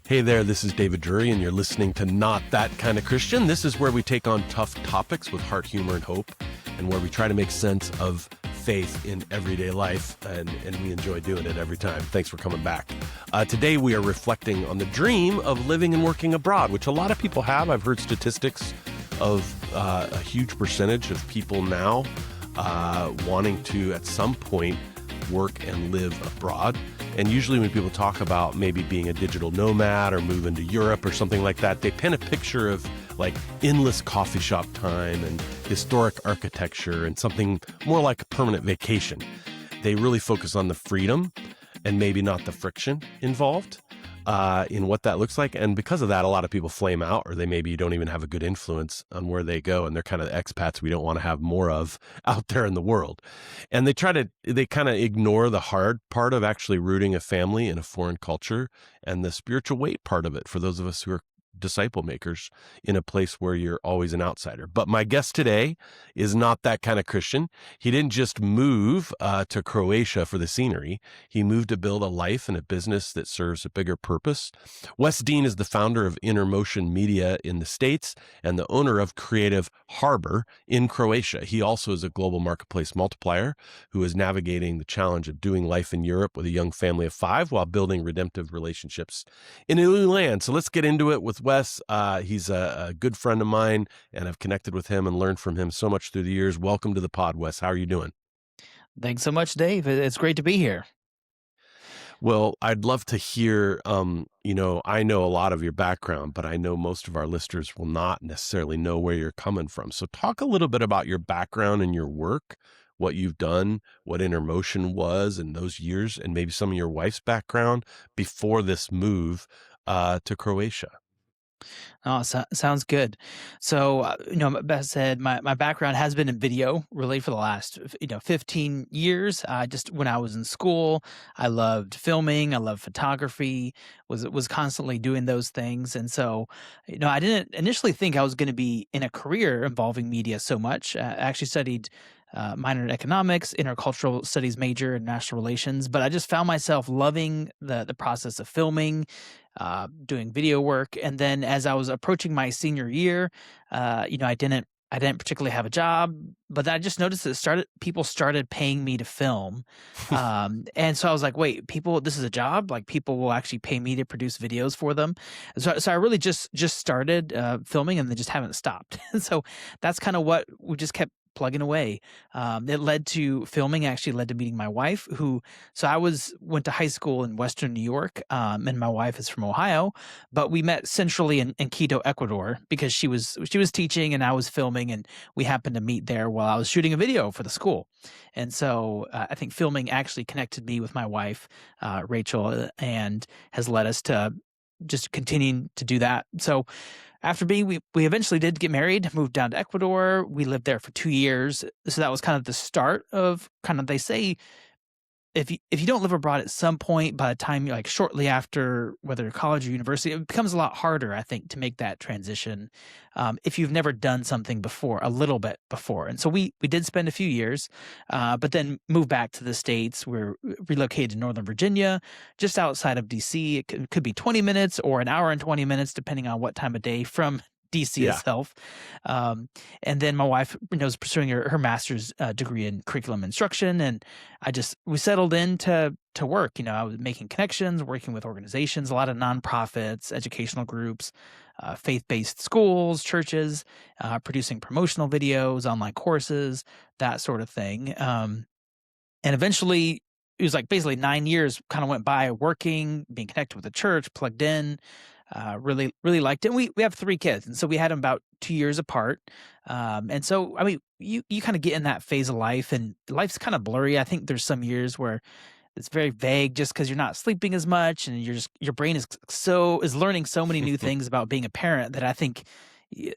Hey there, this is David Drury, and you're listening to Not That Kind of Christian. This is where we take on tough topics with heart, humor, and hope, and where we try to make sense of faith in everyday life, and we enjoy doing it every time. Thanks for coming back. Today we are reflecting on the dream of living and working abroad, which a lot of people have. I've heard statistics of a huge percentage of people now wanting to, at some point, work and live abroad. And usually when people talk about maybe being a digital nomad or moving to Europe or something like that, they paint a picture of like endless coffee shop time and historic architecture and something more like a permanent vacation. They really focus on the freedom and maybe not the friction involved in what that looks like. And because of that, a lot of people flame out, or they maybe don't even have a good influence on where they go. And they're kind of expats we don't want to have more of out there in the world. And they kind of ignore the hard part of actually rooting a family in a foreign culture and the spiritual weight part of it for those of us who are disciple makers in a place where you're always an outsider. But my guest today is not that kind of Christian. He didn't just move to Croatia for the scenery. He moved to build a life and a business that serves a bigger purpose. Wes Dean is the founder of Motion Media in the States and the owner of Creative Harbor in Croatia. He also is a global marketplace multiplier who is navigating the challenge of doing life in Europe with a young family of 5 while building redemptive relationships in a new land. So let's get into it with Wes. He's a good friend of mine, and I've connected with him and learned from him so much through the years. Welcome to the pod, Wes. How are you doing? Thanks so much, Dave. It's great to be here. Well, I'd love to hear, I know a lot of your background, but I know most of our listeners will not necessarily know where you're coming from. So talk a little bit about your background and your work, what you've done, what Motion was in those years, and maybe some of your wife's background before this move to Croatia. Oh, sounds good. So, Beth said, my background has been in video really for the last, 15 years. Just when I was in school, I loved filming. I loved photography, was constantly doing those things. And so, I didn't initially think I was going to be in a career involving media so much. I actually studied minor in economics, intercultural studies major, and national relations. But I just found myself loving the process of filming, doing video work. And then as I was approaching my senior year, I didn't particularly have a job, but I just noticed that people started paying me to film. And so I was like, wait, this is a job? Like people will actually pay me to produce videos for them. So I really just started filming and then just haven't stopped. So that's kind of what we just kept plugging away. It led to filming, actually led to meeting my wife went to high school in Western New York, and my wife is from Ohio, but we met centrally in Quito, Ecuador, because she was teaching and I was filming, and we happened to meet there while I was shooting a video for the school. And so I think filming actually connected me with my wife, Rachel, and has led us to just continuing to do that. So we eventually did get married, moved down to Ecuador. We lived there for 2 years. So that was kind of the start of they say, if you don't live abroad at some point, by the time you're like shortly after, whether college or university, it becomes a lot harder, I think, to make that transition if you've never done something before, a little bit before. And so we did spend a few years, but then moved back to the States. We're relocated to Northern Virginia, just outside of D.C. It could be 20 minutes or an hour and 20 minutes, depending on what time of day from DC itself. And then my wife was pursuing her master's degree in curriculum instruction. And we settled in to work. I was making connections, working with organizations, a lot of nonprofits, educational groups, faith-based schools, churches, producing promotional videos, online courses, that sort of thing. And eventually, it was like basically 9 years kind of went by working, being connected with the church, plugged in. Really liked it. And we have 3 kids. And so we had them about 2 years apart. And so, I mean, you kind of get in that phase of life, and life's kind of blurry. I think there's some years where it's very vague just because you're not sleeping as much, and your brain is learning so many new things about being a parent that I think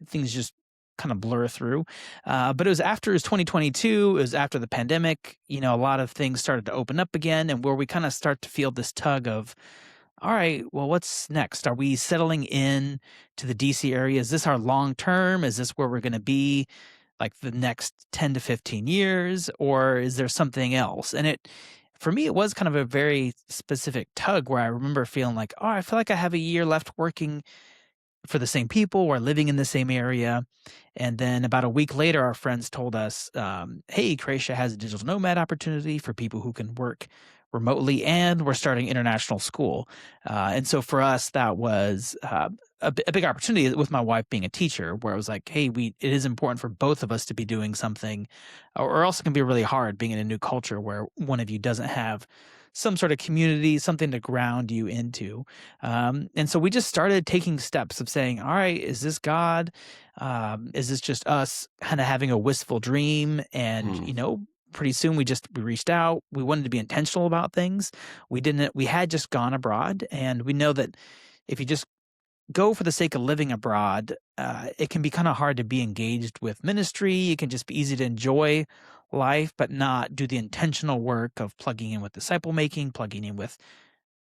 things just kind of blur through. But it was 2022. It was after the pandemic. A lot of things started to open up again, and where we kind of start to feel this tug of, all right, well, what's next? Are we settling in to the DC area? Is this our long term? Is this where we're going to be like the next 10 to 15 years? Or is there something else? And for me, it was kind of a very specific tug where I remember feeling like, oh, I feel like I have a year left working for the same people or living in the same area. And then about a week later, our friends told us, hey, Croatia has a digital nomad opportunity for people who can work remotely, and we're starting international school. And so for us, that was a big opportunity with my wife being a teacher, where it was like, hey, it is important for both of us to be doing something, or else it can be really hard being in a new culture where one of you doesn't have some sort of community, something to ground you into. And so we just started taking steps of saying, all right, is this God? Is this just us kind of having a wistful dream? And, Hmm. pretty soon we reached out. We wanted to be intentional about things. We had just gone abroad, and we know that if you just go for the sake of living abroad, it can be kind of hard to be engaged with ministry. It can just be easy to enjoy life, but not do the intentional work of plugging in with disciple making, plugging in with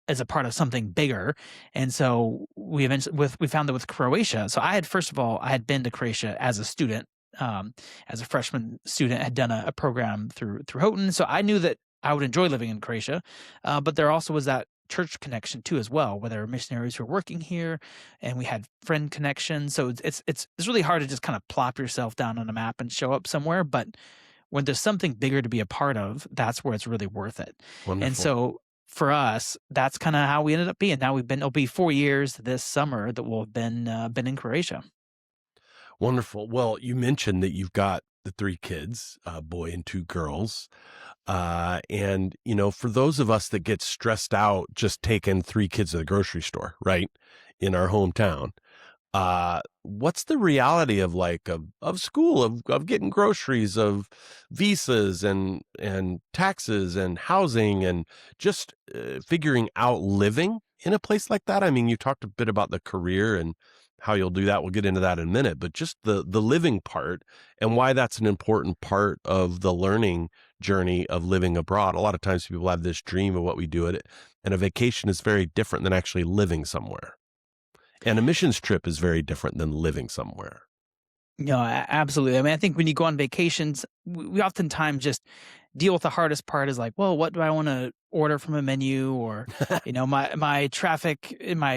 as a part of something bigger. And so we found that with Croatia. So first of all, I had been to Croatia as a student, as a freshman student, had done a program through Houghton. So I knew that I would enjoy living in Croatia. But there also was that church connection too, as well, where there were missionaries who were working here, and we had friend connections. So it's really hard to just kind of plop yourself down on a map and show up somewhere. But when there's something bigger to be a part of, that's where it's really worth it. And Wonderful. so for us, that's kind of how we ended up being. Now it'll be 4 years this summer that we'll have been in Croatia. Wonderful. Well, you mentioned that you've got the three kids, a boy and two girls. And, for those of us that get stressed out just taking three kids to the grocery store, right, in our hometown, what's the reality of of school, of getting groceries, of visas and taxes and housing and just figuring out living in a place like that? I mean, you talked a bit about the career and how you'll do that. We'll get into that in a minute, but just the living part and why that's an important part of the learning journey of living abroad. A lot of times people have this dream of what we do at it, and a vacation is very different than actually living somewhere. And a missions trip is very different than living somewhere. No, absolutely. I mean, I think when you go on vacations, we oftentimes just deal with the hardest part is like, well, what do I want to order from a menu? Or, my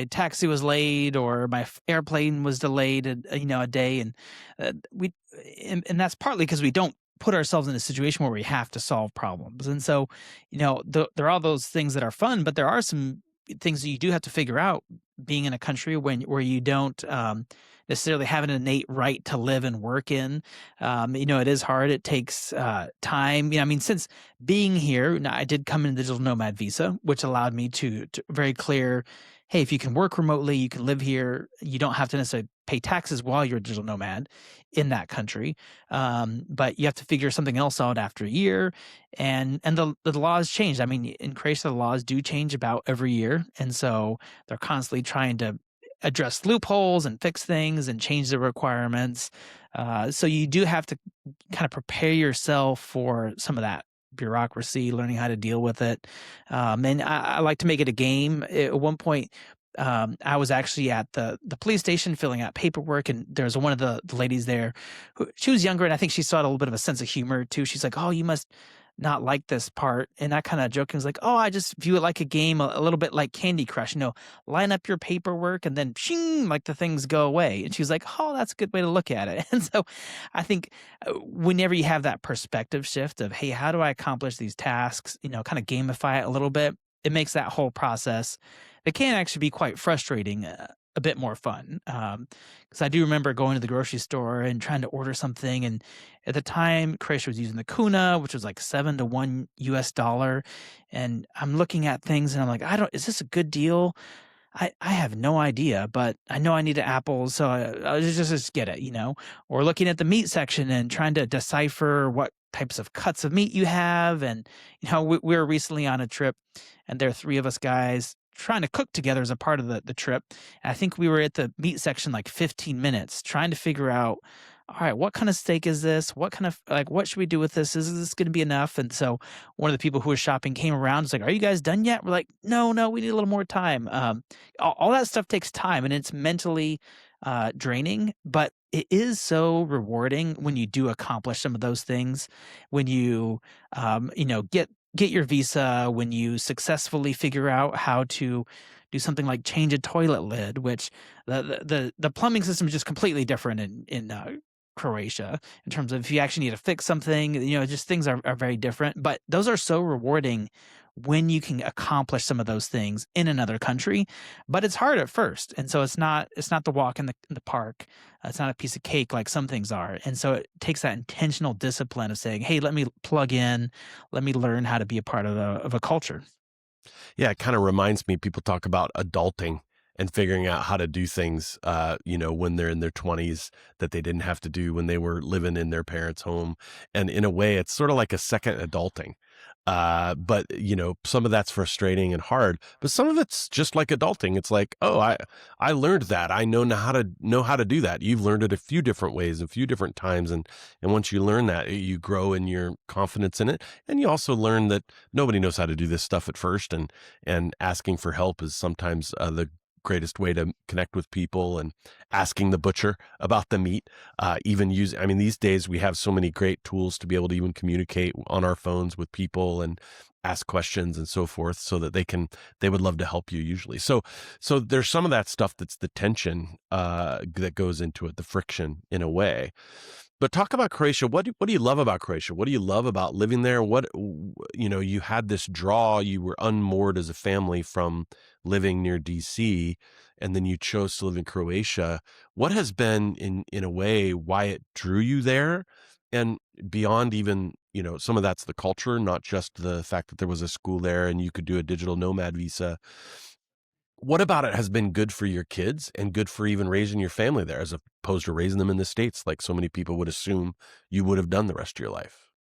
taxi was late, or my airplane was delayed, a day. And we, and that's partly because we don't put ourselves in a situation where we have to solve problems. And so, there are all those things that are fun, but there are some things that you do have to figure out being in a country where you don't necessarily have an innate right to live and work in. It is hard. It takes time. Since being here, now, I did come in a digital nomad visa, which allowed me to very clear, hey, if you can work remotely, you can live here. You don't have to necessarily pay taxes while you're a digital nomad in that country. But you have to figure something else out after a year. And the laws changed. I mean, in Croatia, the laws do change about every year. And so they're constantly trying to address loopholes and fix things and change the requirements. So you do have to kind of prepare yourself for some of that bureaucracy, learning how to deal with it. And I like to make it a game. At one point, I was actually at the police station filling out paperwork, and there was one of the ladies there she was younger, and I think she saw a little bit of a sense of humor too. She's like, "Oh, you must not like this part." And I kind of joking was like, "Oh, I just view it like a game, a little bit like Candy Crush, line up your paperwork and then shing, like the things go away." And she was like, "Oh, that's a good way to look at it." And so I think whenever you have that perspective shift of, hey, how do I accomplish these tasks, kind of gamify it a little bit, it makes that whole process, it can actually be quite frustrating, a bit more fun. Because I do remember going to the grocery store and trying to order something, and at the time, Croatia was using the kuna, which was like 7 to 1 US dollar, and I'm looking at things and I'm like, is this a good deal? I have no idea, but I know I need an apple, so I'll just get it, Or looking at the meat section and trying to decipher what types of cuts of meat you have. And, we were recently on a trip, and there are three of us guys trying to cook together as a part of the trip. And I think we were at the meat section like 15 minutes trying to figure out, all right, what kind of steak is this? What kind of, what should we do with this? Is this going to be enough? And so one of the people who was shopping came around. Was like, "Are you guys done yet?" We're like, no, we need a little more time. All that stuff takes time, and it's mentally draining, but it is so rewarding when you do accomplish some of those things. When you, get get your visa, when you successfully figure out how to do something like change a toilet lid, which the plumbing system is just completely different in Croatia in terms of if you actually need to fix something, just things are very different. But those are so rewarding when you can accomplish some of those things in another country. But it's hard at first, and so it's not the walk in the park. It's not a piece of cake like some things are, and so it takes that intentional discipline of saying, "Hey, let me plug in, let me learn how to be a part of a culture." Yeah, it kind of reminds me, people talk about adulting and figuring out how to do things, when they're in their 20s that they didn't have to do when they were living in their parents' home. And in a way, it's sort of like a second adulting. But some of that's frustrating and hard, but some of it's just like adulting. It's like, oh, I learned that. I know how to do that. You've learned it a few different ways, a few different times. And once you learn that, you grow in your confidence in it. And you also learn that nobody knows how to do this stuff at first. And asking for help is sometimes the greatest way to connect with people, and asking the butcher about the meat, I mean, these days we have so many great tools to be able to even communicate on our phones with people and ask questions and so forth, so that they would love to help you usually. So there's some of that stuff that's the tension, that goes into it, the friction in a way. But talk about Croatia. What do you love about Croatia? What do you love about living there? You had this draw, you were unmoored as a family from living near DC, and then you chose to live in Croatia. What has been in a way why it drew you there? And beyond even, some of that's the culture, not just the fact that there was a school there and you could do a digital nomad visa. What about it has been good for your kids and good for even raising your family there, as opposed to raising them in the States, like so many people would assume you would have done the rest of your life?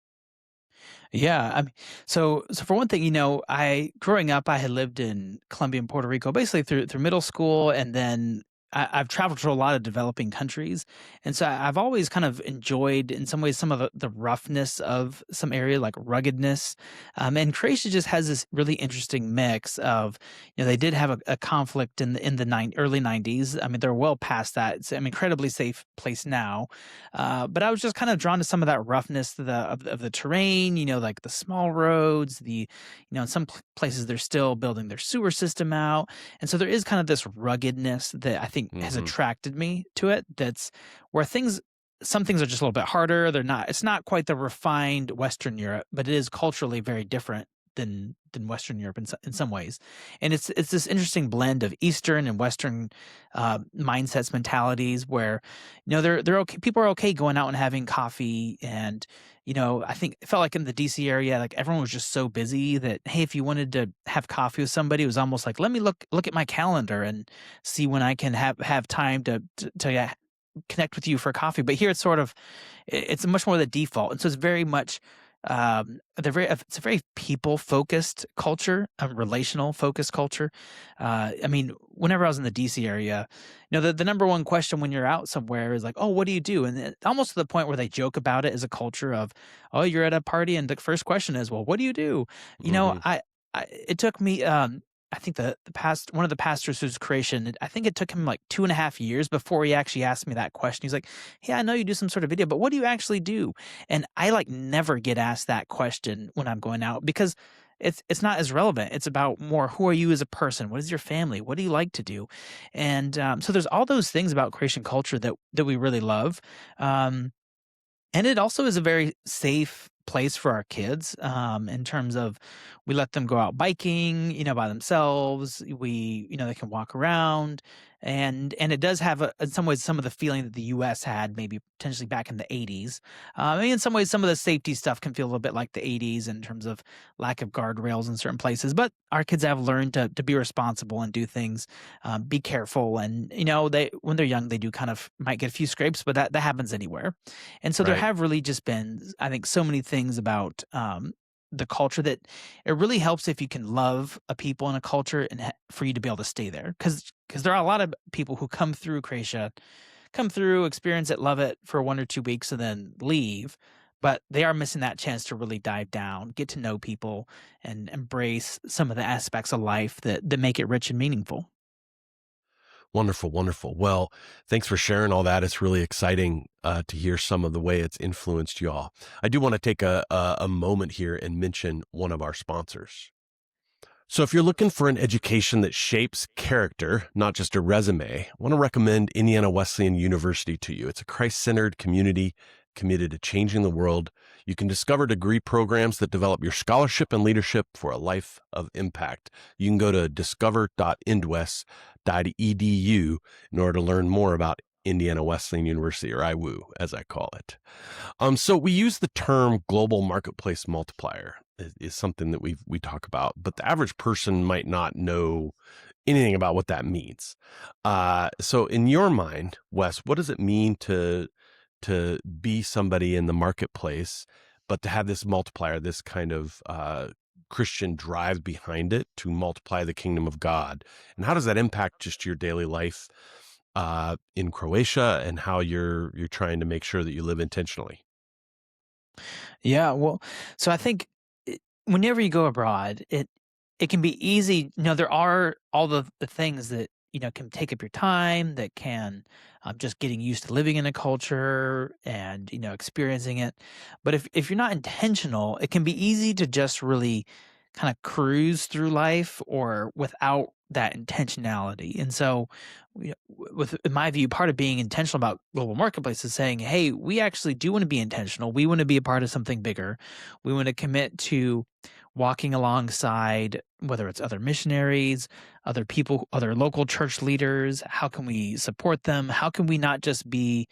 Yeah, I mean, so for one thing, I growing up, I had lived in Colombia and Puerto Rico basically through middle school, and then I've traveled to a lot of developing countries, and so I've always kind of enjoyed, in some ways, some of the roughness of some area, like ruggedness. And Croatia just has this really interesting mix of, they did have a conflict in the early '90s. I mean, they're well past that. It's an incredibly safe place now, but I was just kind of drawn to some of that roughness of the terrain. Like the small roads. In some places they're still building their sewer system out, and so there is kind of this ruggedness that I think has Hmm. attracted me to it. That's where some things are just a little bit harder. It's not quite the refined Western Europe, but it is culturally very different than Western Europe in some ways. And it's this interesting blend of Eastern and Western mindsets, mentalities, where they're okay. People are okay going out and having coffee, and I think it felt like in the DC area, like everyone was just so busy that, hey, if you wanted to have coffee with somebody, it was almost like, let me look at my calendar and see when I can have time to connect with you for coffee. But here it's sort of, it's much more the default, and so it's very much it's a very people focused culture, a relational focused culture. I mean, whenever I was in the DC area, the number one question when you're out somewhere is like, "Oh, what do you do?" And almost to the point where they joke about it as a culture of, "Oh, you're at a party, and the first question is, well, what do you do?" You know, Hmm. it took me. I think one of the pastors who's Croatian, I think it took him like 2.5 years before he actually asked me that question. He's like, "Hey, I know you do some sort of video, but what do you actually do?" And I like never get asked that question when I'm going out, because it's not as relevant. It's about more, who are you as a person? What is your family? What do you like to do? And so there's all those things about Croatian culture that we really love. Um, and it also is a very safe place for our kids, in terms of, we let them go out biking, by themselves. They can walk around, and it does have in some ways some of the feeling that the U.S. had maybe potentially back in the '80s. I mean, in some ways, some of the safety stuff can feel a little bit like the '80s in terms of lack of guardrails in certain places. But our kids have learned to be responsible and do things, be careful, and they, when they're young, they do kind of might get a few scrapes, but that happens anywhere. And so there Right. have really just been, I think, so many things about the culture that it really helps if you can love a people and a culture, and for you to be able to stay there. Because there are a lot of people who come through Croatia, come through, experience it, love it for 1 or 2 weeks, and then leave. But they are missing that chance to really dive down, get to know people, and embrace some of the aspects of life that make it rich and meaningful. Wonderful, wonderful. Well, thanks for sharing all that. It's really exciting to hear some of the way it's influenced y'all. I do want to take a moment here and mention one of our sponsors. So if you're looking for an education that shapes character, not just a resume, I want to recommend Indiana Wesleyan University to you. It's a Christ-centered community committed to changing the world. You can discover degree programs that develop your scholarship and leadership for a life of impact. You can go to discover.indwes.edu in order to learn more about Indiana Wesleyan University, or IWU, as I call it. So we use the term global marketplace multiplier is something that we talk about, but the average person might not know anything about what that means. So in your mind, Wes, what does it mean to be somebody in the marketplace, but to have this multiplier, this kind of Christian drive behind it to multiply the kingdom of God? And how does that impact just your daily life in Croatia, and how you're trying to make sure that you live intentionally? Yeah, well, so I think whenever you go abroad, it can be easy. There are all the things that can take up your time. That can just getting used to living in a culture and experiencing it. But if you're not intentional, it can be easy to just really kind of cruise through life or without that intentionality. And so, with in my view, part of being intentional about global marketplace is saying, "Hey, we actually do want to be intentional. We want to be a part of something bigger. We want to commit to walking alongside, whether it's other missionaries, other people, other local church leaders. How can we support them? How can we not just be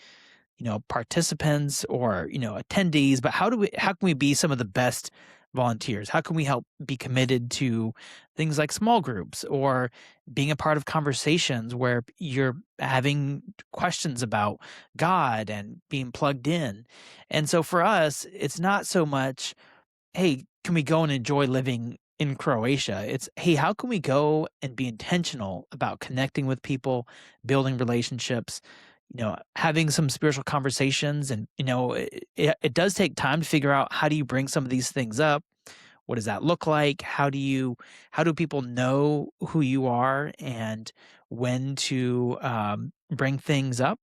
participants or attendees, but how can we be some of the best volunteers? How can we help be committed to things like small groups or being a part of conversations where you're having questions about God and being plugged in?" And so for us, it's not so much, "Hey, can we go and enjoy living in Croatia?" It's, "Hey, how can we go and be intentional about connecting with people, building relationships, having some spiritual conversations?" And, it does take time to figure out, how do you bring some of these things up? What does that look like? How do people know who you are and when to bring things up?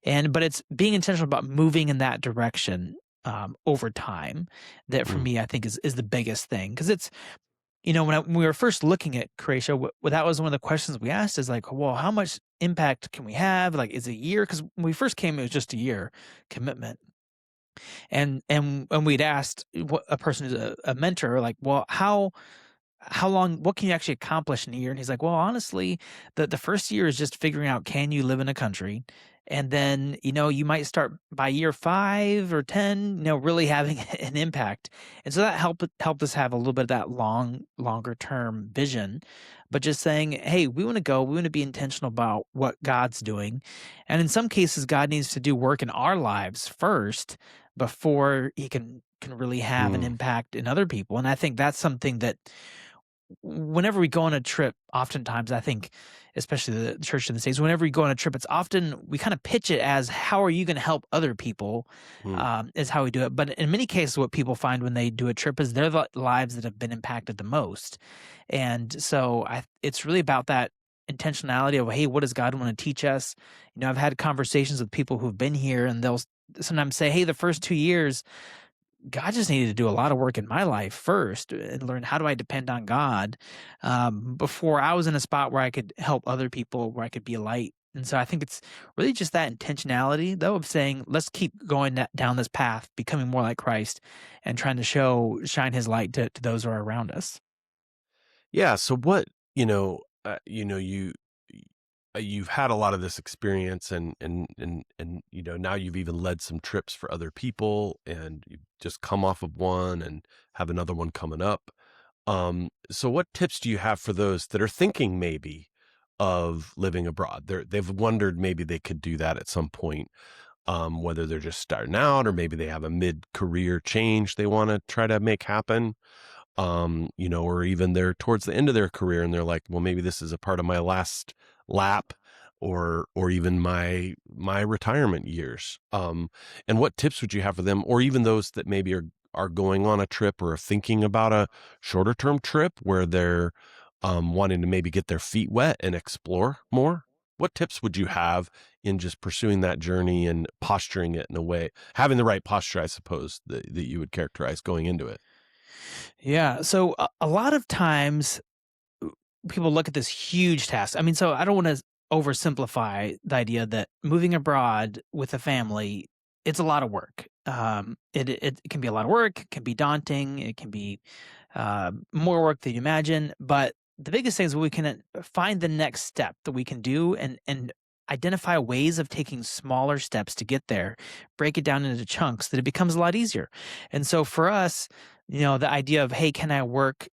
But it's being intentional about moving in that direction over time. That for Mm. me, I think is the biggest thing, because it's when we were first looking at Croatia, that was one of the questions we asked, is like, well, how much impact can we have? Like, is it a year? Because when we first came, it was just a year commitment. And we'd asked what a person who's a mentor, like, well, how long, what can you actually accomplish in a year? And he's like, well, honestly, the first year is just figuring out, can you live in a country? And then, you might start by year 5 or 10, really having an impact. And so that helped us have a little bit of that longer term vision. But just saying, hey, we want to go, we want to be intentional about what God's doing. And in some cases, God needs to do work in our lives first before he can really have an Mm. impact in other people. And I think that's something that whenever we go on a trip, oftentimes I think, especially the church in the States, whenever we go on a trip, it's often we kind of pitch it as, how are you going to help other people? Mm. Is how we do it. But in many cases, what people find when they do a trip is their lives that have been impacted the most. And so it's really about that intentionality of, hey, what does God want to teach us? I've had conversations with people who've been here, and they'll sometimes say, hey, the first 2 years, God just needed to do a lot of work in my life first and learn, how do I depend on God, before I was in a spot where I could help other people, where I could be a light. And so I think it's really just that intentionality, though, of saying, let's keep going down this path, becoming more like Christ and trying to shine his light to those who are around us. Yeah. So what, you've had a lot of this experience, and now you've even led some trips for other people, and you've just come off of one and have another one coming up. So what tips do you have for those that are thinking maybe of living abroad? They've wondered maybe they could do that at some point, whether they're just starting out, or maybe they have a mid-career change they want to try to make happen. Or even they're towards the end of their career and they're like, well, maybe this is a part of my last lap, or even my retirement years. And what tips would you have for them, or even those that maybe are going on a trip or are thinking about a shorter term trip where they're wanting to maybe get their feet wet and explore more? What tips would you have in just pursuing that journey and posturing it in a way, having the right posture, I suppose, that you would characterize going into it? Yeah. So a lot of times people look at this huge task. I mean, so I don't want to oversimplify the idea that moving abroad with a family, it's a lot of work. It can be a lot of work. It can be daunting. It can be more work than you imagine. But the biggest thing is we can find the next step that we can do and identify ways of taking smaller steps to get there, break it down into chunks that it becomes a lot easier. And so for us, the idea of, hey, can I work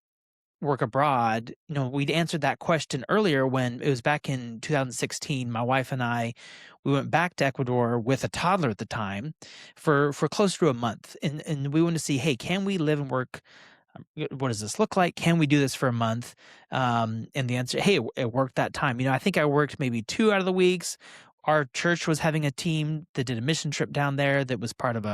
abroad, we'd answered that question earlier when it was back in 2016. My wife and I, we went back to Ecuador with a toddler at the time for close to a month. And we wanted to see, hey, can we live and work? What does this look like? Can we do this for a month? And the answer, hey, it worked that time. I think I worked maybe 2 out of the weeks. Our church was having a team that did a mission trip down there that was part of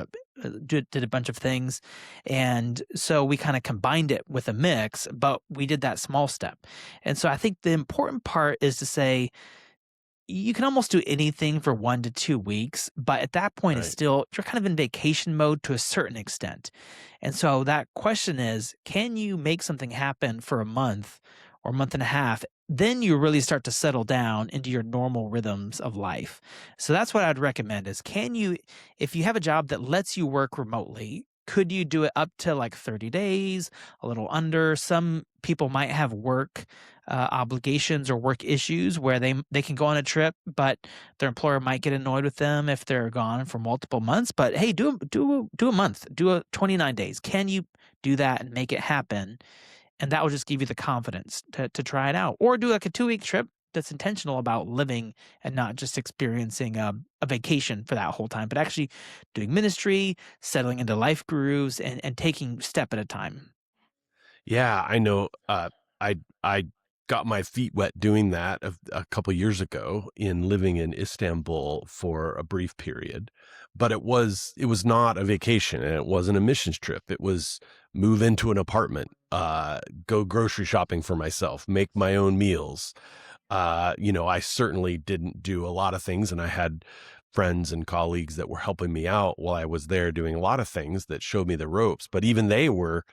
did a bunch of things. And so we kind of combined it with a mix, but we did that small step. And so I think the important part is to say, you can almost do anything for 1 to 2 weeks, but at that point, it's Right. still you're kind of in vacation mode to a certain extent. And so that question is, can you make something happen for a month or a month and a half? Then you really start to settle down into your normal rhythms of life. So that's what I'd recommend is, if you have a job that lets you work remotely, could you do it up to like 30 days, a little under? Some people might have work obligations or work issues where they can go on a trip, but their employer might get annoyed with them if they're gone for multiple months. But hey, do a month, do a 29 days. Can you do that and make it happen? And that will just give you the confidence to try it out, or do like a 2-week trip that's intentional about living and not just experiencing a vacation for that whole time, but actually doing ministry, settling into life grooves, and taking step at a time. Yeah, I know. I got my feet wet doing that a couple years ago in living in Istanbul for a brief period, but it was not a vacation and it wasn't a missions trip. It was move into an apartment, go grocery shopping for myself, make my own meals. I certainly didn't do a lot of things, and I had friends and colleagues that were helping me out while I was there doing a lot of things that showed me the ropes. But even they were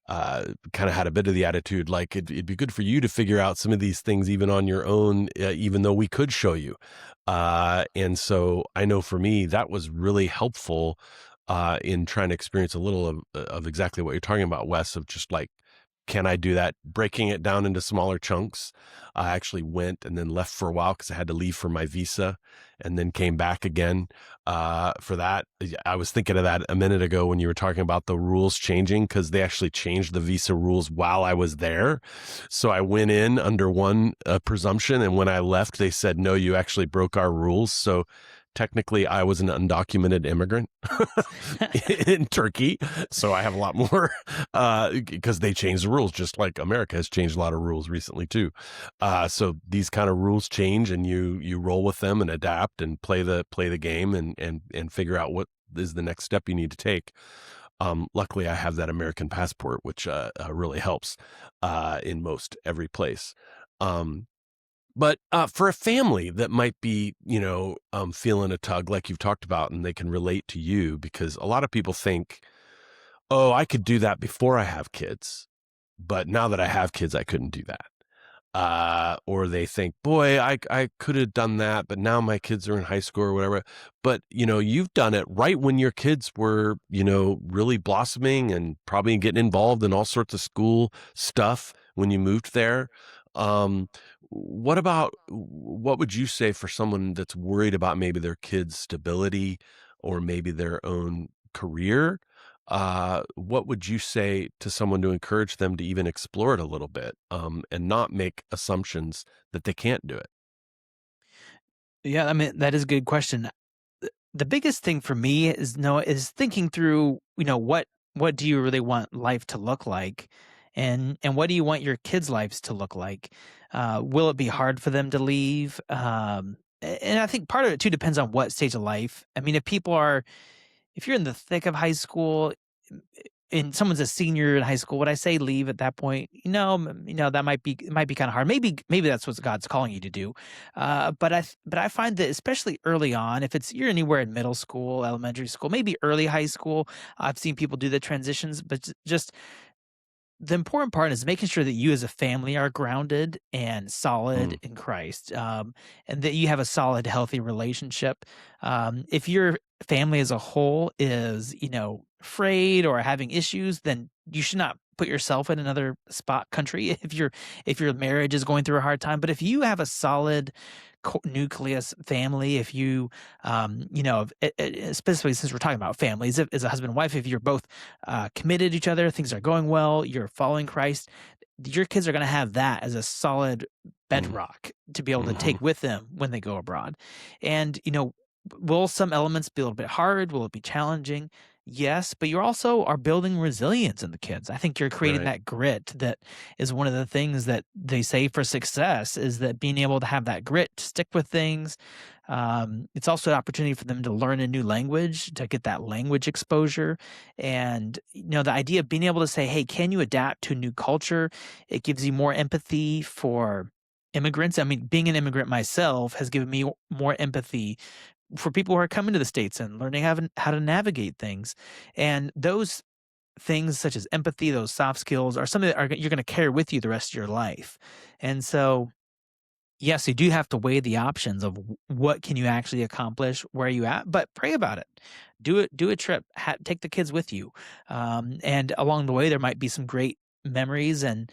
kind of had a bit of the attitude like it'd be good for you to figure out some of these things even on your own, even though we could show you. And so I know for me, that was really helpful in trying to experience a little of exactly what you're talking about, Wes, of just like, can I do that? Breaking it down into smaller chunks. I actually went and then left for a while because I had to leave for my visa and then came back again for that. I was thinking of that a minute ago when you were talking about the rules changing because they actually changed the visa rules while I was there. So I went in under one presumption, and when I left, they said, no, you actually broke our rules. So technically, I was an undocumented immigrant in Turkey, so I have a lot more because they changed the rules, just like America has changed a lot of rules recently too. So these kind of rules change, and you roll with them and adapt and play the game and figure out what is the next step you need to take. Luckily, I have that American passport, which really helps in most every place. But for a family that might be, feeling a tug like you've talked about, and they can relate to you, because a lot of people think, oh, I could do that before I have kids, but now that I have kids, I couldn't do that. Or they think, boy, I could have done that, but now my kids are in high school or whatever. But, you've done it right when your kids were, really blossoming and probably getting involved in all sorts of school stuff when you moved there. Um, what would you say for someone that's worried about maybe their kids' stability or maybe their own career? What would you say to someone to encourage them to even explore it a little bit, and not make assumptions that they can't do it? Yeah, I mean, that is a good question. The biggest thing for me is thinking through, what do you really want life to look like, and what do you want your kids' lives to look like? Will it be hard for them to leave? And I think part of it too depends on what stage of life. I mean, if you're in the thick of high school, and someone's a senior in high school, would I say leave at that point? That might be kind of hard. Maybe that's what God's calling you to do. But I find that especially early on, if you're anywhere in middle school, elementary school, maybe early high school, I've seen people do the transitions, but just the important part is making sure that you as a family are grounded and solid Mm, in Christ, and that you have a solid, healthy relationship. If your family as a whole is, afraid or having issues, then you should not put yourself in another spot country if your marriage is going through a hard time. But if you have a solid nucleus family, if you especially since we're talking about families, if, as a husband and wife, if you're both committed to each other, things are going well, you're following Christ, your kids are going to have that as a solid mm, bedrock to be able to mhm. take with them when they go abroad. And will some elements be a little bit hard? Will it be challenging? Yes, but you also are building resilience in the kids. I think you're creating Right. that grit that is one of the things that they say for success, is that being able to have that grit to stick with things. It's also an opportunity for them to learn a new language, to get that language exposure. And, the idea of being able to say, hey, can you adapt to a new culture? It gives you more empathy for immigrants. I mean, being an immigrant myself has given me more empathy for people who are coming to the States and learning how to navigate things. And those things, such as empathy, those soft skills, are something that you're going to carry with you the rest of your life. And so, yes, you do have to weigh the options of what can you actually accomplish, where are you at, but pray about it. Do a trip, take the kids with you, and along the way there might be some great memories, and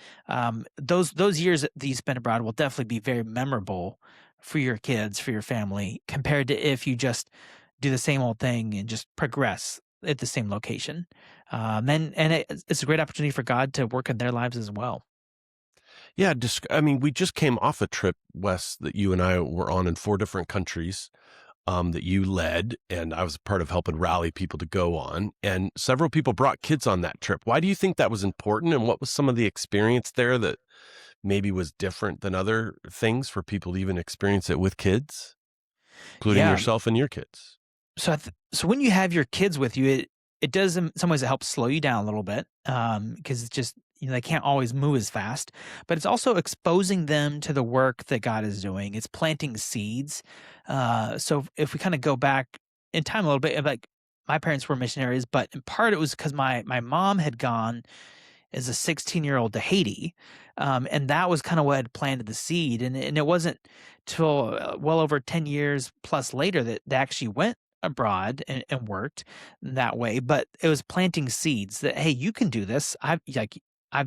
those years that you spend abroad will definitely be very memorable for your kids, for your family, compared to if you just do the same old thing and just progress at the same location. It's a great opportunity for God to work in their lives as well. Yeah, I mean, we just came off a trip, Wes, that you and I were on in 4 different countries, that you led, and I was a part of helping rally people to go on. And several people brought kids on that trip. Why do you think that was important? And what was some of the experience there that maybe was different than other things for people to even experience it with kids, including Yeah. yourself and your kids? So when you have your kids with you, it does, in some ways, it helps slow you down a little bit, because it's just, they can't always move as fast. But it's also exposing them to the work that God is doing. It's planting seeds. So if we kind of go back in time a little bit, like, my parents were missionaries, but in part it was because my mom had gone as a 16-year-old to Haiti. And that was kind of what had planted the seed. And it wasn't till well over 10 years plus later that they actually went abroad and worked that way. But it was planting seeds that, hey, you can do this. I've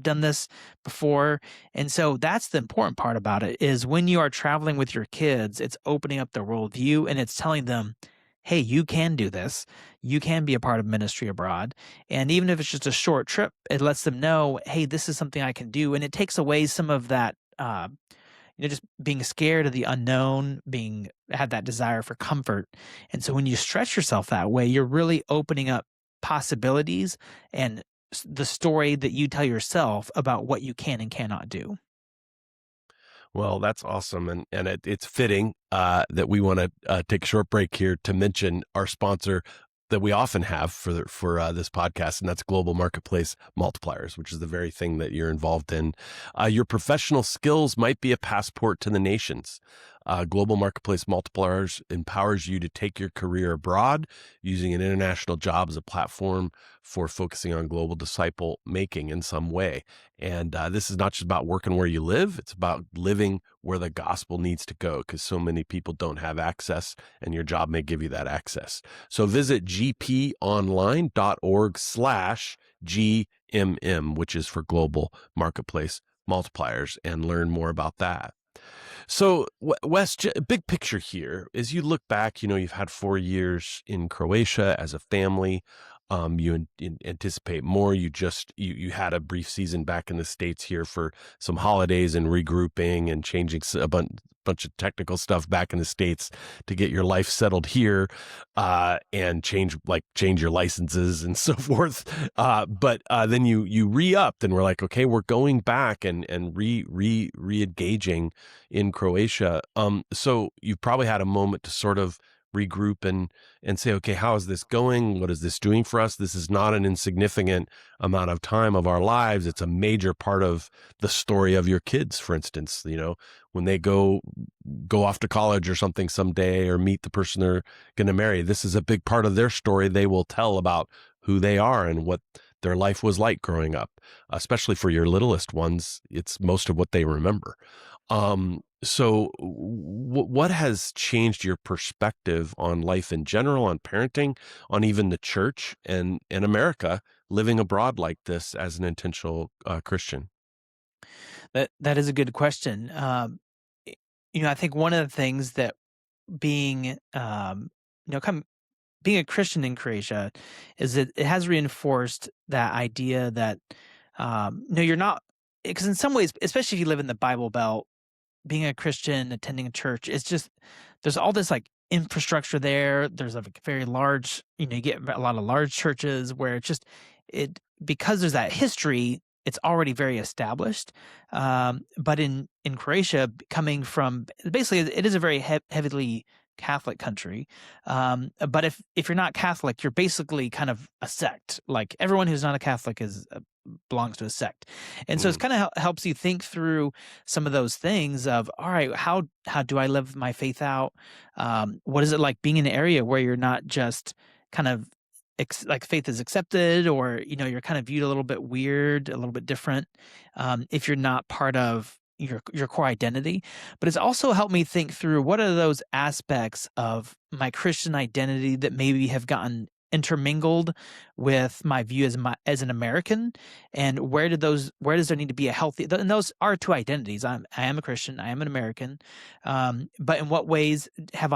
done this before. And so that's the important part about it, is when you are traveling with your kids, it's opening up their worldview and it's telling them, hey, you can do this. You can be a part of ministry abroad. And even if it's just a short trip, it lets them know, hey, this is something I can do. And it takes away some of that, just being scared of the unknown, had that desire for comfort. And so when you stretch yourself that way, you're really opening up possibilities and the story that you tell yourself about what you can and cannot do. Well, that's awesome, and it's fitting that we want to take a short break here to mention our sponsor that we often have for this podcast, and that's Global Marketplace Multipliers, which is the very thing that you're involved in. Your professional skills might be a passport to the nations. Global Marketplace Multipliers empowers you to take your career abroad using an international job as a platform for focusing on global disciple making in some way. And this is not just about working where you live. It's about living where the gospel needs to go, because so many people don't have access, and your job may give you that access. So visit gponline.org/GMM, which is for Global Marketplace Multipliers, and learn more about that. So, Wes, big picture here, as you look back, you've had 4 years in Croatia as a family. You anticipate more. You had a brief season back in the States here for some holidays and regrouping and changing a bunch of technical stuff back in the States to get your life settled here, and change your licenses and so forth. But then you re-upped and we're like, okay, we're going back and re-engaging in Croatia. So you've probably had a moment to sort of regroup and say, okay, how is this going? What is this doing for us? This is not an insignificant amount of time of our lives. It's a major part of the story of your kids, for instance. When they go off to college or something someday, or meet the person they're going to marry, this is a big part of their story. They will tell about who they are and what their life was like growing up. Especially for your littlest ones, it's most of what they remember. So what has changed your perspective on life in general, on parenting, on even the church and in America, living abroad like this as an intentional Christian? That is a good question. y- I think one of the things that being, come being a Christian in Croatia is that it has reinforced that idea that, no, you're not, because in some ways, especially if you live in the Bible Belt, being a Christian, attending a church, it's just there's all this like infrastructure there. There's a very large, you get a lot of large churches where it's just it because there's that history. It's already very established. But in Croatia, coming from basically, it is a very heavily Catholic country. But if you're not Catholic, you're basically kind of a sect. Like everyone who's not a Catholic is belongs to a sect, and so it's Mm, kind of helps you think through some of those things of, all right, how do I live my faith out? What is it like being in an area where you're not just kind of like faith is accepted, or you're kind of viewed a little bit weird, a little bit different, if you're not part of your core identity. But it's also helped me think through what are those aspects of my Christian identity that maybe have gotten intermingled with my view as an American, and where does there need to be a healthy, and those are two identities. I am a Christian, I am an American, but in what ways has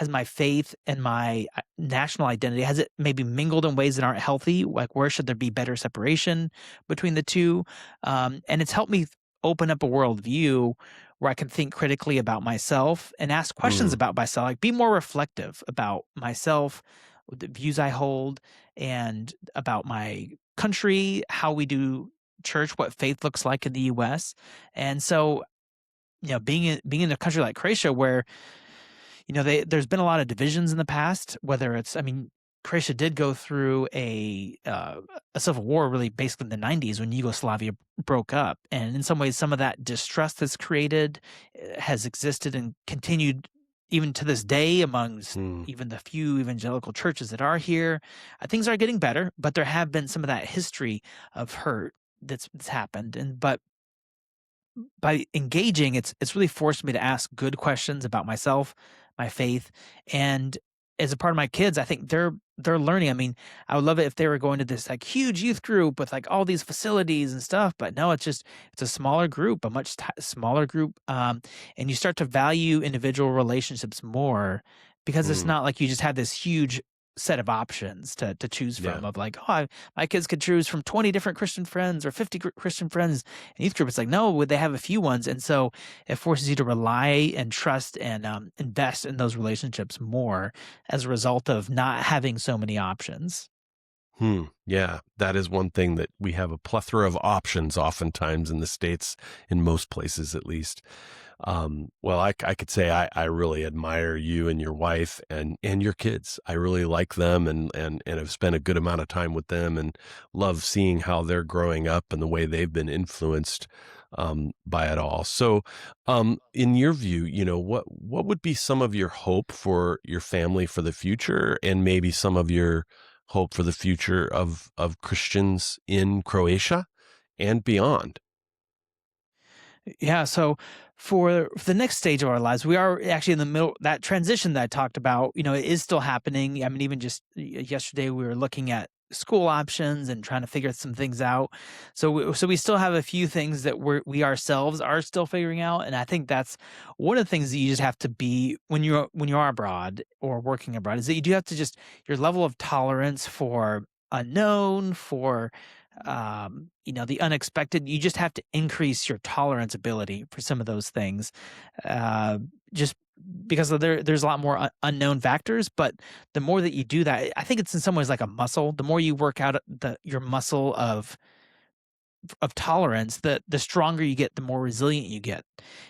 my faith and my national identity, has it maybe mingled in ways that aren't healthy? Like where should there be better separation between the two? And it's helped me open up a worldview where I can think critically about myself and ask questions mm, about myself, like be more reflective about myself, the views I hold, and about my country, how we do church, what faith looks like in the US. And so, being in a country like Croatia where, there's been a lot of divisions in the past, whether it's, I mean, Croatia did go through a civil war, really, basically in the '90s when Yugoslavia broke up, and in some ways, some of that distrust that's created has existed and continued even to this day amongst mm. even the few evangelical churches that are here. Things are getting better, but there have been some of that history of hurt that's happened, and but by engaging, it's really forced me to ask good questions about myself, my faith, and as a part of my kids, I think they're learning. I mean, I would love it if they were going to this like huge youth group with like all these facilities and stuff, but no, it's a smaller group, a much smaller group, and you start to value individual relationships more because it's Mm, not like you just have this huge set of options to choose yeah. from of like, oh, my kids could choose from 20 different Christian friends or 50 Christian friends in youth group. It's like, no, would they have a few ones? And so it forces you to rely and trust and invest in those relationships more as a result of not having so many options. Yeah, that is one thing that we have a plethora of options oftentimes in the States, in most places at least. Well, I could say I really admire you and your wife and your kids. I really like them and have spent a good amount of time with them and love seeing how they're growing up and the way they've been influenced by it all. So, in your view, what would be some of your hope for your family for the future, and maybe some of your hope for the future of Christians in Croatia and beyond? Yeah. So for the next stage of our lives, we are actually in the middle. That transition that I talked about, it is still happening. I mean, even just yesterday, we were looking at school options and trying to figure some things out. So we still have a few things that we ourselves are still figuring out. And I think that's one of the things that you just have to be when you are abroad or working abroad, is that you do have to just your level of tolerance for unknown, for the unexpected. You just have to increase your tolerance ability for some of those things, uh, just because there's a lot more unknown factors. But the more that you do that, I think it's in some ways like a muscle. The more you work out your muscle of tolerance, the stronger you get, the more resilient you get.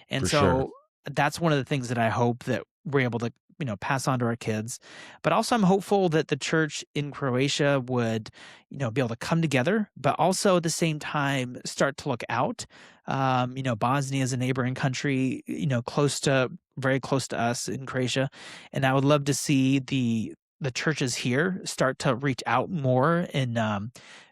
And For sure. so that's one of the things that I hope that we're able to pass on to our kids. But also I'm hopeful that the church in Croatia would, be able to come together, but also at the same time start to look out. Bosnia is a neighboring country, very close to us in Croatia. And I would love to see the churches here start to reach out more in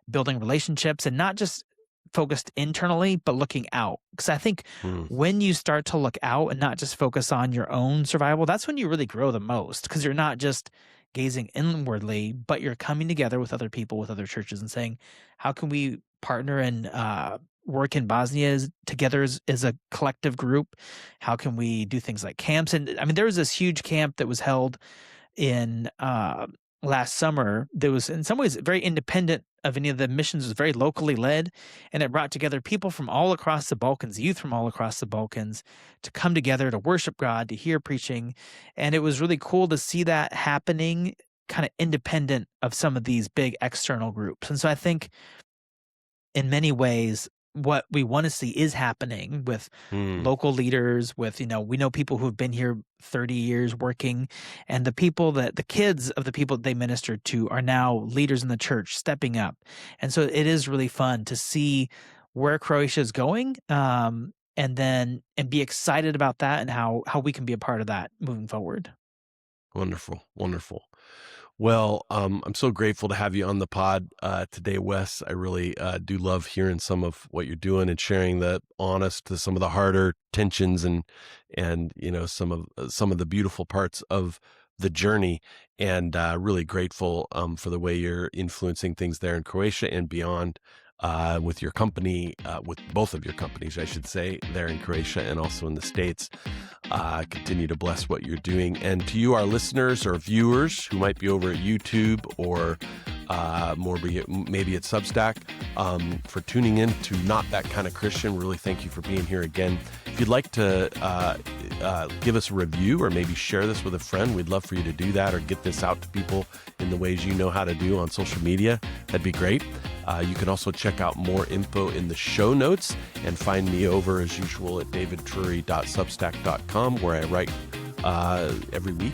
building relationships and not just focused internally, but looking out. Because I think when you start to look out and not just focus on your own survival, that's when you really grow the most. Because you're not just gazing inwardly, but you're coming together with other people, with other churches, and saying, how can we partner and work in Bosnia together as a collective group? How can we do things like camps? And I mean, there was this huge camp that was held in last summer that was in some ways very independent of any of the missions. It was very locally led, and it brought together people from all across the Balkans, youth from all across the Balkans, to come together to worship God, to hear preaching. And it was really cool to see that happening kind of independent of some of these big external groups. And so I think in many ways, what we want to see is happening with local leaders, with, we know people who've been here 30 years working, and the kids of the people that they minister to are now leaders in the church stepping up. And so it is really fun to see where Croatia is going, and be excited about that and how we can be a part of that moving forward. Wonderful. Wonderful. Well, I'm so grateful to have you on the pod today, Wes. I really do love hearing some of what you're doing and sharing some of the harder tensions and some of the beautiful parts of the journey. And really grateful for the way you're influencing things there in Croatia and beyond with your company, with both of your companies, I should say, there in Croatia and also in the States. Continue to bless what you're doing. And to you, our listeners or viewers who might be over at YouTube or maybe at Substack, for tuning in to Not That Kind of Christian. Really thank you for being here again. If you'd like to give us a review or maybe share this with a friend, we'd love for you to do that, or get this out to people in the ways you know how to do on social media. That'd be great. You can also check out more info in the show notes and find me over as usual at daviddrury.substack.com, where I write every week.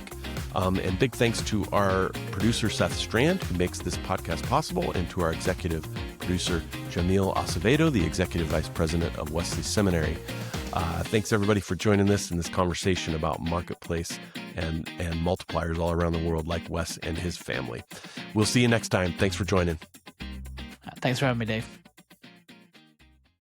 And big thanks to our producer, Seth Strand, who makes this podcast possible, and to our executive producer, Jamil Acevedo, the executive vice president of Wesley Seminary. Thanks everybody for joining us in this conversation about marketplace and multipliers all around the world, like Wes and his family. We'll see you next time. Thanks for joining. Thanks for having me, Dave.